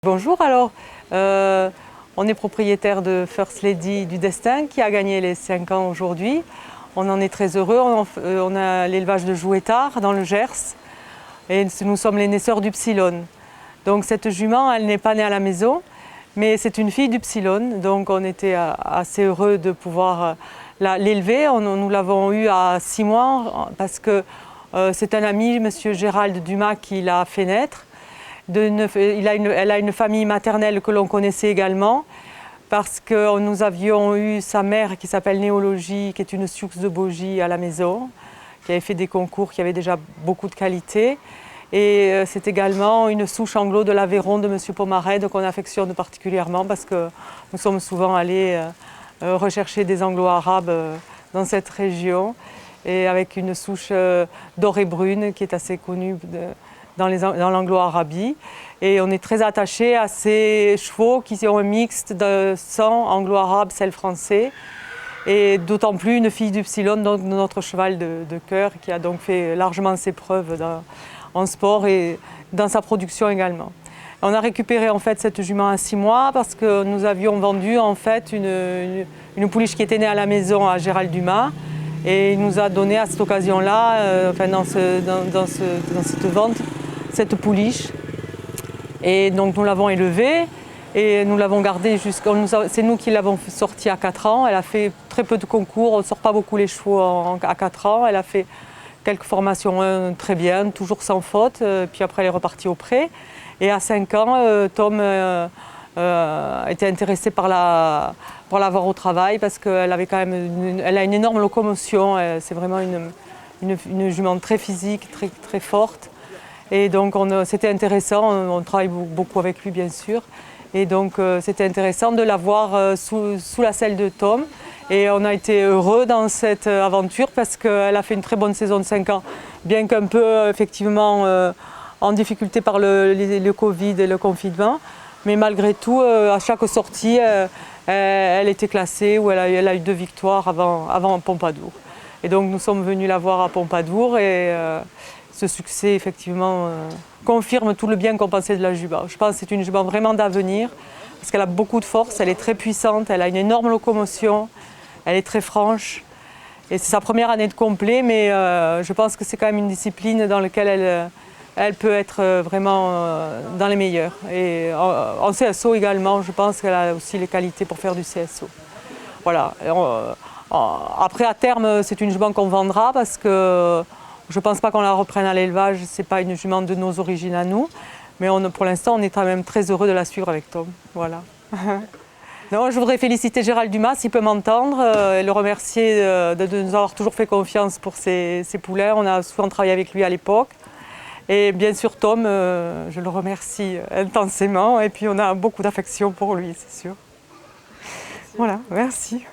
Bonjour, alors on est propriétaire de First Lady du Destin qui a gagné les 5 ans aujourd'hui. On en est très heureux, on a l'élevage de Jouettard dans le Gers et nous sommes les naisseurs du Psilone. Donc cette jument, elle n'est pas née à la maison, mais c'est une fille du Psilone, donc on était assez heureux de pouvoir l'élever. Nous l'avons eue à 6 mois parce que c'est un ami, monsieur Gérald Dumas, qui l'a fait naître. Elle a une famille maternelle que l'on connaissait également parce que nous avions eu sa mère qui s'appelle Néologie, qui est une Sioux de Bogie à la maison, qui avait fait des concours, qui avait déjà beaucoup de qualité. Et c'est également une souche anglo de l'Aveyron de M. Pomaret, qu'on affectionne particulièrement parce que nous sommes souvent allés rechercher des anglo-arabes dans cette région, et avec une souche dorée brune qui est assez connue dans l'anglo-arabie. Et on est très attaché à ces chevaux qui ont un mixte de sang anglo-arabe, sel français. Et d'autant plus une fille du Psilone, donc notre cheval de cœur, qui a donc fait largement ses preuves en sport et dans sa production également. On a récupéré en fait cette jument à 6 mois parce que nous avions vendu en fait une pouliche qui était née à la maison à Gérald Dumas. Et il nous a donné à cette occasion-là, dans cette vente, cette pouliche. Et donc nous l'avons élevée et nous l'avons gardée c'est nous qui l'avons sortie à 4 ans. Elle a fait très peu de concours, on ne sort pas beaucoup les chevaux à 4 ans. Elle a fait quelques formations très bien, toujours sans faute, puis après elle est repartie au pré. Et à 5 ans, Tom était intéressé pour l'avoir au travail parce qu'elle avait quand même elle a une énorme locomotion. C'est vraiment une jument très physique, très, très forte. Et donc c'était intéressant, on travaille beaucoup avec lui bien sûr. Et donc c'était intéressant de l'avoir sous la selle de Tom. Et on a été heureux dans cette aventure parce qu'elle a fait une très bonne saison de 5 ans, bien qu'un peu effectivement en difficulté par le Covid et le confinement. Mais malgré tout, à chaque sortie, elle était classée ou elle a eu 2 victoires avant Pompadour. Et donc nous sommes venus la voir à Pompadour et ce succès effectivement confirme tout le bien qu'on pensait de la jument. Je pense que c'est une jument vraiment d'avenir parce qu'elle a beaucoup de force, elle est très puissante, elle a une énorme locomotion, elle est très franche. Et c'est sa première année de complet, mais je pense que c'est quand même une discipline dans laquelle elle peut être vraiment dans les meilleurs. Et en CSO également, je pense qu'elle a aussi les qualités pour faire du CSO. Voilà. Après, à terme, c'est une jument qu'on vendra parce que je ne pense pas qu'on la reprenne à l'élevage. Ce n'est pas une jument de nos origines à nous. Mais pour l'instant, on est quand même très heureux de la suivre avec Tom. Voilà. Non, je voudrais féliciter Gérald Dumas, s'il peut m'entendre, et le remercier de nous avoir toujours fait confiance pour ses poulains. On a souvent travaillé avec lui à l'époque. Et bien sûr, Tom, je le remercie intensément. Et puis, on a beaucoup d'affection pour lui, c'est sûr. Voilà, merci.